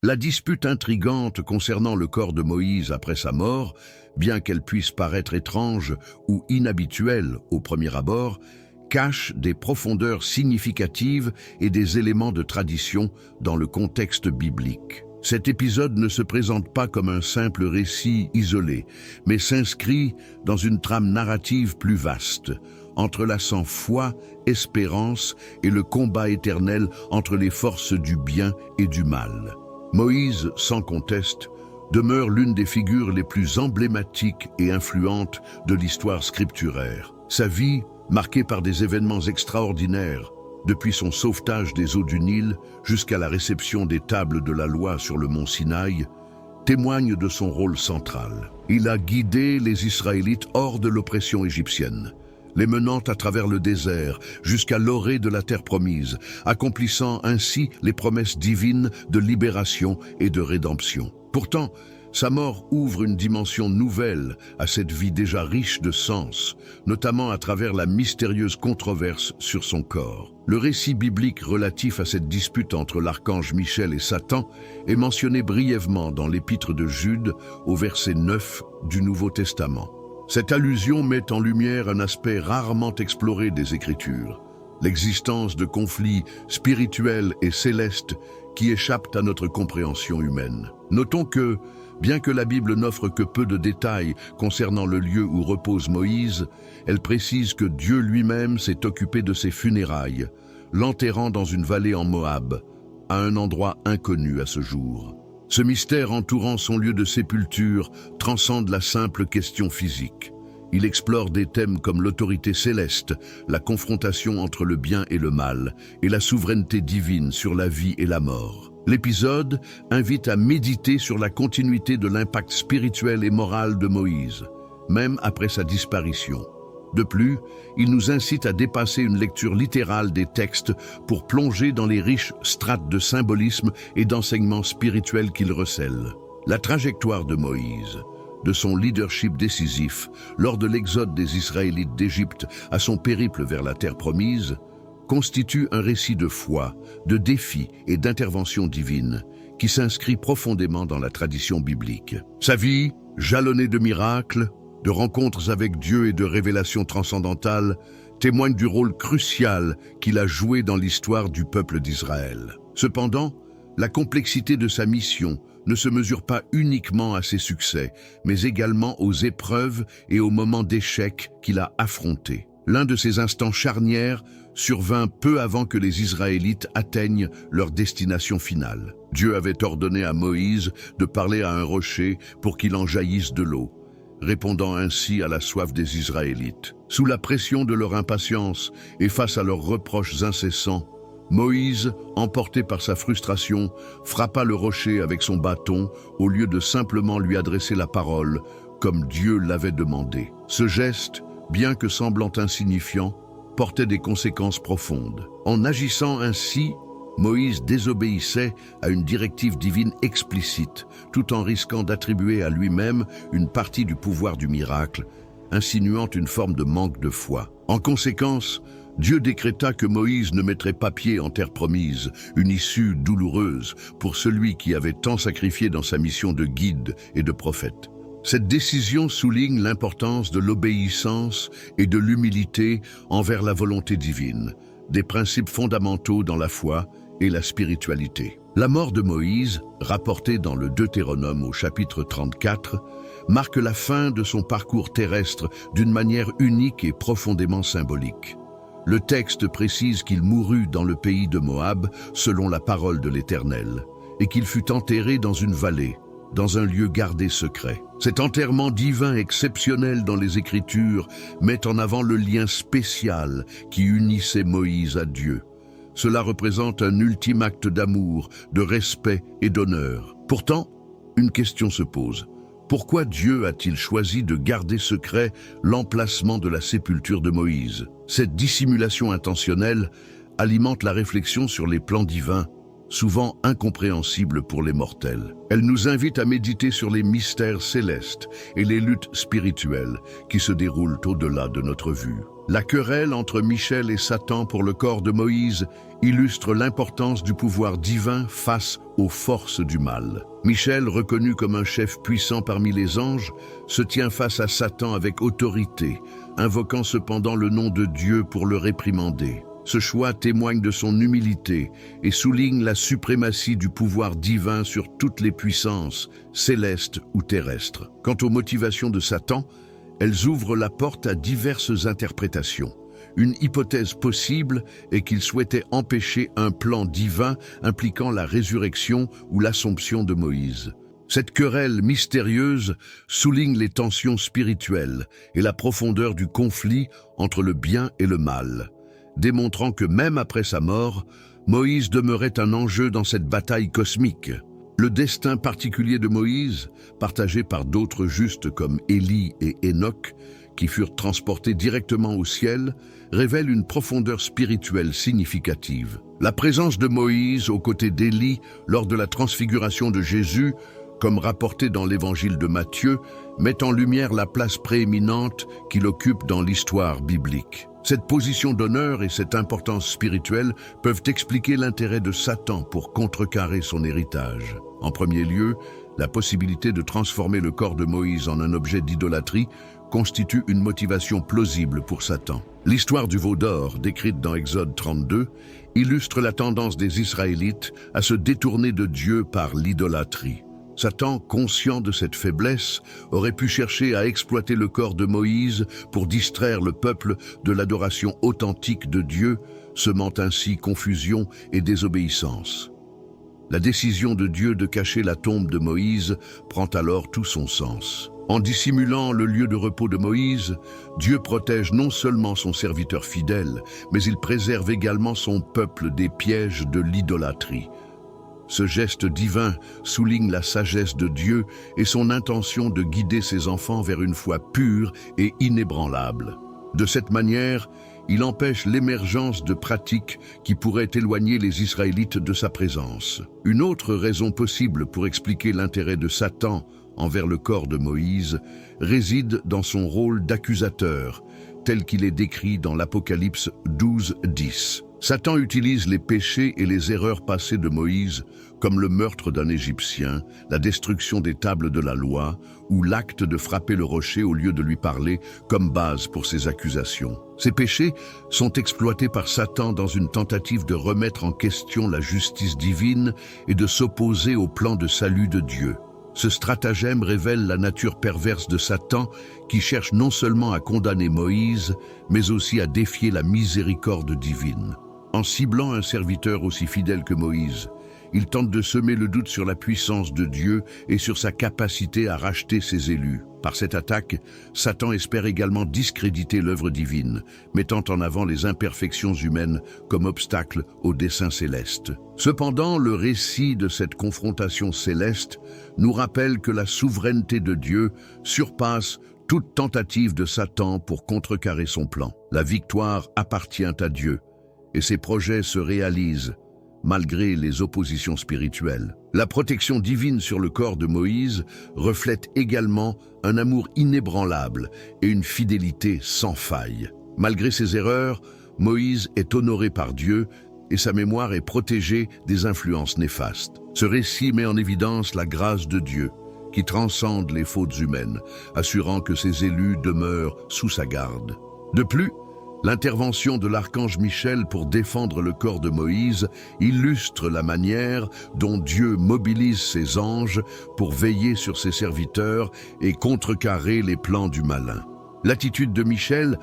La dispute intrigante concernant le corps de Moïse après sa mort, bien qu'elle puisse paraître étrange ou inhabituelle au premier abord, cache des profondeurs significatives et des éléments de tradition dans le contexte biblique. Cet épisode ne se présente pas comme un simple récit isolé, mais s'inscrit dans une trame narrative plus vaste, entrelaçant foi, espérance et le combat éternel entre les forces du bien et du mal. Moïse, sans conteste, demeure l'une des figures les plus emblématiques et influentes de l'histoire scripturaire. Sa vie, marquée par des événements extraordinaires, depuis son sauvetage des eaux du Nil jusqu'à la réception des tables de la loi sur le mont Sinaï, témoigne de son rôle central. Il a guidé les Israélites hors de l'oppression égyptienne, les menant à travers le désert jusqu'à l'orée de la terre promise, accomplissant ainsi les promesses divines de libération et de rédemption. Pourtant, sa mort ouvre une dimension nouvelle à cette vie déjà riche de sens, notamment à travers la mystérieuse controverse sur son corps. Le récit biblique relatif à cette dispute entre l'archange Michel et Satan est mentionné brièvement dans l'épître de Jude au verset 9 du Nouveau Testament. Cette allusion met en lumière un aspect rarement exploré des Écritures, l'existence de conflits spirituels et célestes qui échappent à notre compréhension humaine. Notons que, bien que la Bible n'offre que peu de détails concernant le lieu où repose Moïse, elle précise que Dieu lui-même s'est occupé de ses funérailles, l'enterrant dans une vallée en Moab, à un endroit inconnu à ce jour. Ce mystère entourant son lieu de sépulture transcende la simple question physique. Il explore des thèmes comme l'autorité céleste, la confrontation entre le bien et le mal, et la souveraineté divine sur la vie et la mort. L'épisode invite à méditer sur la continuité de l'impact spirituel et moral de Moïse, même après sa disparition. De plus, il nous incite à dépasser une lecture littérale des textes pour plonger dans les riches strates de symbolisme et d'enseignements spirituels qu'il recèle. La trajectoire de Moïse, de son leadership décisif lors de l'exode des Israélites d'Égypte à son périple vers la terre promise, constitue un récit de foi, de défis et d'intervention divine qui s'inscrit profondément dans la tradition biblique. Sa vie, jalonnée de miracles, de rencontres avec Dieu et de révélations transcendantales, témoigne du rôle crucial qu'il a joué dans l'histoire du peuple d'Israël. Cependant, la complexité de sa mission ne se mesure pas uniquement à ses succès, mais également aux épreuves et aux moments d'échec qu'il a affrontés. L'un de ces instants charnières survint peu avant que les Israélites atteignent leur destination finale. Dieu avait ordonné à Moïse de parler à un rocher pour qu'il en jaillisse de l'eau, répondant ainsi à la soif des Israélites. Sous la pression de leur impatience et face à leurs reproches incessants, Moïse, emporté par sa frustration, frappa le rocher avec son bâton au lieu de simplement lui adresser la parole, comme Dieu l'avait demandé. Ce geste, bien que semblant insignifiant, portait des conséquences profondes. En agissant ainsi, Moïse désobéissait à une directive divine explicite, tout en risquant d'attribuer à lui-même une partie du pouvoir du miracle, insinuant une forme de manque de foi. En conséquence, Dieu décréta que Moïse ne mettrait pas pied en terre promise, une issue douloureuse pour celui qui avait tant sacrifié dans sa mission de guide et de prophète. Cette décision souligne l'importance de l'obéissance et de l'humilité envers la volonté divine, des principes fondamentaux dans la foi et la spiritualité. La mort de Moïse, rapportée dans le Deutéronome au chapitre 34, marque la fin de son parcours terrestre d'une manière unique et profondément symbolique. Le texte précise qu'il mourut dans le pays de Moab selon la parole de l'Éternel, et qu'il fut enterré dans une vallée, dans un lieu gardé secret. Cet enterrement divin exceptionnel dans les Écritures met en avant le lien spécial qui unissait Moïse à Dieu. Cela représente un ultime acte d'amour, de respect et d'honneur. Pourtant, une question se pose. Pourquoi Dieu a-t-il choisi de garder secret l'emplacement de la sépulture de Moïse? Cette dissimulation intentionnelle alimente la réflexion sur les plans divins, souvent incompréhensibles pour les mortels. Elle nous invite à méditer sur les mystères célestes et les luttes spirituelles qui se déroulent au-delà de notre vue. La querelle entre Michel et Satan pour le corps de Moïse illustre l'importance du pouvoir divin face aux forces du mal. Michel, reconnu comme un chef puissant parmi les anges, se tient face à Satan avec autorité, invoquant cependant le nom de Dieu pour le réprimander. Ce choix témoigne de son humilité et souligne la suprématie du pouvoir divin sur toutes les puissances, célestes ou terrestres. Quant aux motivations de Satan, elles ouvrent la porte à diverses interprétations. Une hypothèse possible est qu'il souhaitait empêcher un plan divin impliquant la résurrection ou l'assomption de Moïse. Cette querelle mystérieuse souligne les tensions spirituelles et la profondeur du conflit entre le bien et le mal, démontrant que même après sa mort, Moïse demeurait un enjeu dans cette bataille cosmique. Le destin particulier de Moïse, partagé par d'autres justes comme Élie et Enoch, qui furent transportés directement au ciel, révèle une profondeur spirituelle significative. La présence de Moïse aux côtés d'Élie lors de la transfiguration de Jésus, comme rapporté dans l'évangile de Matthieu, met en lumière la place prééminente qu'il occupe dans l'histoire biblique. Cette position d'honneur et cette importance spirituelle peuvent expliquer l'intérêt de Satan pour contrecarrer son héritage. En premier lieu, la possibilité de transformer le corps de Moïse en un objet d'idolâtrie constitue une motivation plausible pour Satan. L'histoire du veau d'or, décrite dans Exode 32, illustre la tendance des Israélites à se détourner de Dieu par l'idolâtrie. Satan, conscient de cette faiblesse, aurait pu chercher à exploiter le corps de Moïse pour distraire le peuple de l'adoration authentique de Dieu, semant ainsi confusion et désobéissance. La décision de Dieu de cacher la tombe de Moïse prend alors tout son sens. En dissimulant le lieu de repos de Moïse, Dieu protège non seulement son serviteur fidèle, mais il préserve également son peuple des pièges de l'idolâtrie. Ce geste divin souligne la sagesse de Dieu et son intention de guider ses enfants vers une foi pure et inébranlable. De cette manière, il empêche l'émergence de pratiques qui pourraient éloigner les Israélites de sa présence. Une autre raison possible pour expliquer l'intérêt de Satan envers le corps de Moïse réside dans son rôle d'accusateur, tel qu'il est décrit dans l'Apocalypse 12:10. Satan utilise les péchés et les erreurs passées de Moïse, comme le meurtre d'un Égyptien, la destruction des tables de la loi ou l'acte de frapper le rocher au lieu de lui parler, comme base pour ses accusations. Ces péchés sont exploités par Satan dans une tentative de remettre en question la justice divine et de s'opposer au plan de salut de Dieu. Ce stratagème révèle la nature perverse de Satan qui cherche non seulement à condamner Moïse, mais aussi à défier la miséricorde divine. En ciblant un serviteur aussi fidèle que Moïse, il tente de semer le doute sur la puissance de Dieu et sur sa capacité à racheter ses élus. Par cette attaque, Satan espère également discréditer l'œuvre divine, mettant en avant les imperfections humaines comme obstacle au dessein céleste. Cependant, le récit de cette confrontation céleste nous rappelle que la souveraineté de Dieu surpasse toute tentative de Satan pour contrecarrer son plan. La victoire appartient à Dieu et ses projets se réalisent malgré les oppositions spirituelles. La protection divine sur le corps de Moïse reflète également un amour inébranlable et une fidélité sans faille. Malgré ses erreurs, Moïse est honoré par Dieu et sa mémoire est protégée des influences néfastes. Ce récit met en évidence la grâce de Dieu, qui transcende les fautes humaines, assurant que ses élus demeurent sous sa garde. De plus, l'intervention de l'archange Michel pour défendre le corps de Moïse illustre la manière dont Dieu mobilise ses anges pour veiller sur ses serviteurs et contrecarrer les plans du malin. L'attitude de Michel,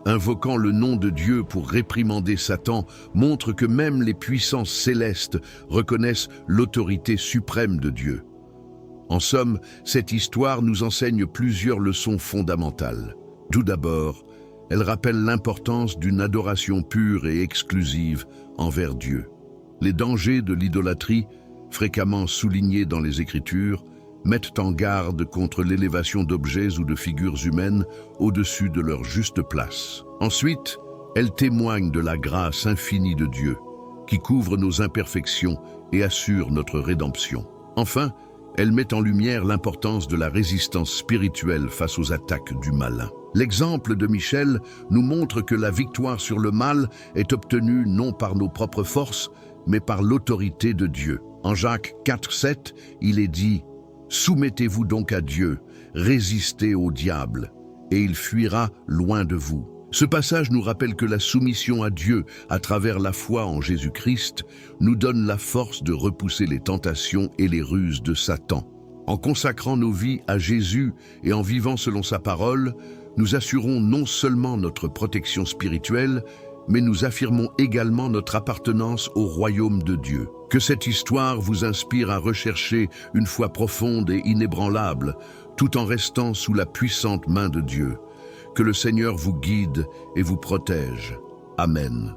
invoquant le nom de Dieu pour réprimander Satan, montre que même les puissances célestes reconnaissent l'autorité suprême de Dieu. En somme, cette histoire nous enseigne plusieurs leçons fondamentales. Tout d'abord, elle rappelle l'importance d'une adoration pure et exclusive envers Dieu. Les dangers de l'idolâtrie, fréquemment soulignés dans les Écritures, mettent en garde contre l'élévation d'objets ou de figures humaines au-dessus de leur juste place. Ensuite, elle témoigne de la grâce infinie de Dieu, qui couvre nos imperfections et assure notre rédemption. Enfin, elle met en lumière l'importance de la résistance spirituelle face aux attaques du malin. L'exemple de Michel nous montre que la victoire sur le mal est obtenue non par nos propres forces, mais par l'autorité de Dieu. En Jacques 4,7, il est dit « Soumettez-vous donc à Dieu, résistez au diable, et il fuira loin de vous. » Ce passage nous rappelle que la soumission à Dieu, à travers la foi en Jésus-Christ, nous donne la force de repousser les tentations et les ruses de Satan. En consacrant nos vies à Jésus et en vivant selon sa parole, nous assurons non seulement notre protection spirituelle, mais nous affirmons également notre appartenance au royaume de Dieu. Que cette histoire vous inspire à rechercher une foi profonde et inébranlable, tout en restant sous la puissante main de Dieu. Que le Seigneur vous guide et vous protège. Amen.